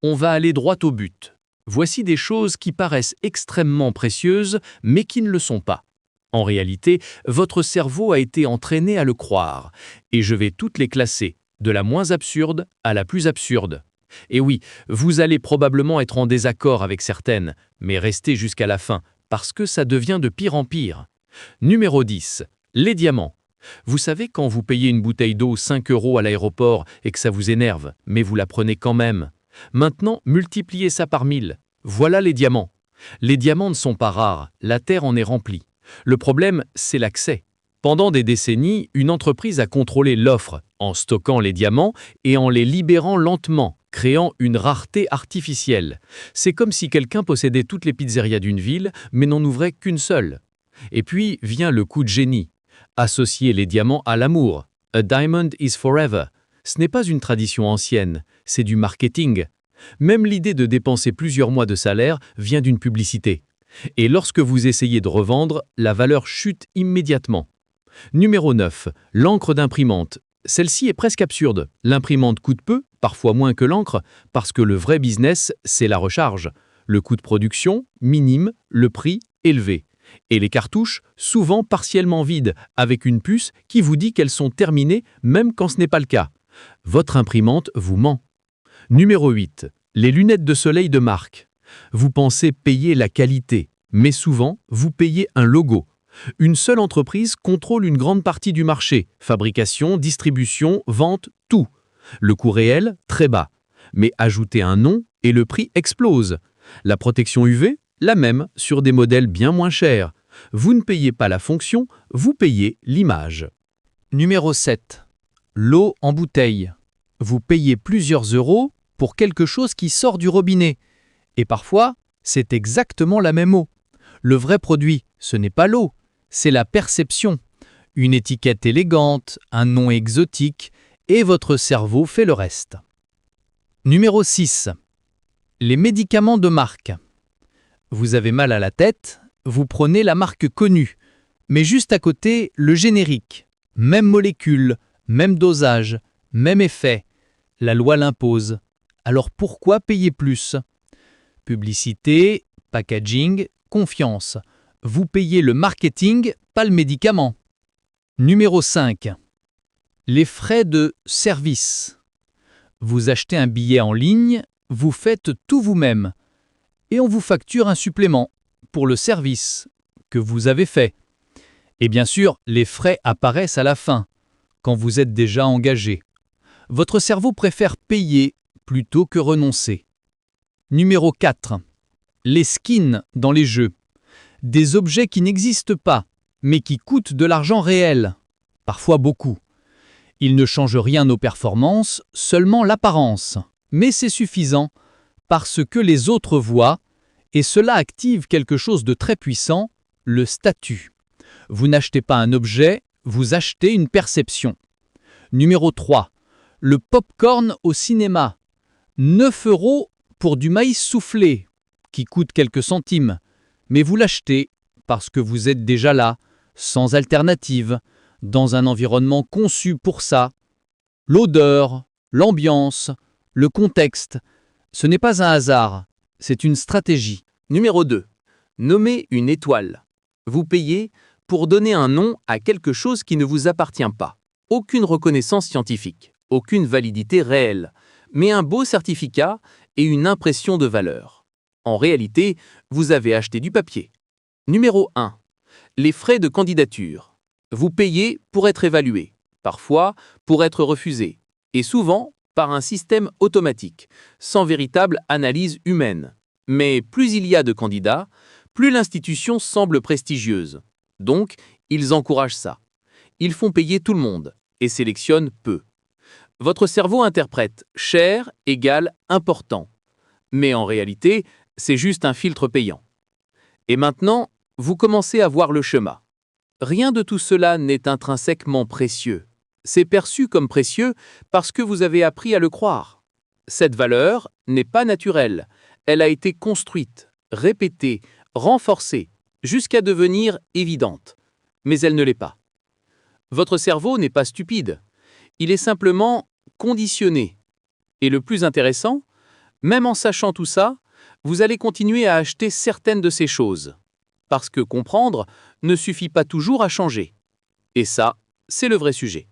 On va aller droit au but. Voici des choses qui paraissent extrêmement précieuses, mais qui ne le sont pas. En réalité, votre cerveau a été entraîné à le croire, et je vais toutes les classer, de la moins absurde à la plus absurde. Et oui, vous allez probablement être en désaccord avec certaines, mais restez jusqu'à la fin, parce que ça devient de pire en pire. Numéro 10. Les diamants. Vous savez quand vous payez une bouteille d'eau 5 € à l'aéroport et que ça vous énerve, mais vous la prenez quand même. Maintenant, multipliez ça par 1000. Voilà les diamants. Les diamants ne sont pas rares, la Terre en est remplie. Le problème, c'est l'accès. Pendant des décennies, une entreprise a contrôlé l'offre en stockant les diamants et en les libérant lentement, créant une rareté artificielle. C'est comme si quelqu'un possédait toutes les pizzerias d'une ville, mais n'en ouvrait qu'une seule. Et puis vient le coup de génie. Associer les diamants à l'amour. A diamond is forever. Ce n'est pas une tradition ancienne, c'est du marketing. Même l'idée de dépenser plusieurs mois de salaire vient d'une publicité. Et lorsque vous essayez de revendre, la valeur chute immédiatement. Numéro 9. L'encre d'imprimante. Celle-ci est presque absurde. L'imprimante coûte peu, parfois moins que l'encre, parce que le vrai business, c'est la recharge. Le coût de production, minime, le prix, élevé. Et les cartouches, souvent partiellement vides, avec une puce qui vous dit qu'elles sont terminées, même quand ce n'est pas le cas. Votre imprimante vous ment. Numéro 8. Les lunettes de soleil de marque. Vous pensez payer la qualité, mais souvent, vous payez un logo. Une seule entreprise contrôle une grande partie du marché, fabrication, distribution, vente, tout. Le coût réel, très bas. Mais ajoutez un nom et le prix explose. La protection UV, la même, sur des modèles bien moins chers. Vous ne payez pas la fonction, vous payez l'image. Numéro 7. L'eau en bouteille. Vous payez plusieurs euros pour quelque chose qui sort du robinet. Et parfois, c'est exactement la même eau. Le vrai produit, ce n'est pas l'eau, c'est la perception. Une étiquette élégante, un nom exotique, et votre cerveau fait le reste. Numéro 6. Les médicaments de marque. Vous avez mal à la tête, vous prenez la marque connue, mais juste à côté, le générique. Même molécule, même dosage, même effet. La loi l'impose. Alors pourquoi payer plus ? Publicité, packaging, confiance. Vous payez le marketing, pas le médicament. Numéro 5. Les frais de service. Vous achetez un billet en ligne, vous faites tout vous-même. Et on vous facture un supplément pour le service que vous avez fait. Et bien sûr, les frais apparaissent à la fin, quand vous êtes déjà engagé. Votre cerveau préfère payer plutôt que renoncer. Numéro 4. Les skins dans les jeux. Des objets qui n'existent pas, mais qui coûtent de l'argent réel. Parfois beaucoup. Ils ne changent rien aux performances, seulement l'apparence. Mais c'est suffisant, parce que les autres voient, et cela active quelque chose de très puissant, le statut. Vous n'achetez pas un objet, vous achetez une perception. Numéro 3. Le pop-corn au cinéma. 9 € pour du maïs soufflé, qui coûte quelques centimes. Mais vous l'achetez parce que vous êtes déjà là, sans alternative, dans un environnement conçu pour ça. L'odeur, l'ambiance, le contexte, ce n'est pas un hasard, c'est une stratégie. Numéro 2. Nommez une étoile. Vous payez pour donner un nom à quelque chose qui ne vous appartient pas. Aucune reconnaissance scientifique, aucune validité réelle, mais un beau certificat et une impression de valeur. En réalité, vous avez acheté du papier. Numéro 1. Les frais de candidature. Vous payez pour être évalué, parfois pour être refusé, et souvent par un système automatique, sans véritable analyse humaine. Mais plus il y a de candidats, plus l'institution semble prestigieuse. Donc, ils encouragent ça. Ils font payer tout le monde et sélectionnent peu. Votre cerveau interprète cher égale important. Mais en réalité, c'est juste un filtre payant. Et maintenant, vous commencez à voir le chemin. Rien de tout cela n'est intrinsèquement précieux. C'est perçu comme précieux parce que vous avez appris à le croire. Cette valeur n'est pas naturelle. Elle a été construite, répétée, renforcée, jusqu'à devenir évidente. Mais elle ne l'est pas. Votre cerveau n'est pas stupide. Il est simplement conditionné. Et le plus intéressant, Même en sachant tout ça, vous allez continuer à acheter certaines de ces choses. Parce que comprendre ne suffit pas toujours à changer. Et ça, c'est le vrai sujet.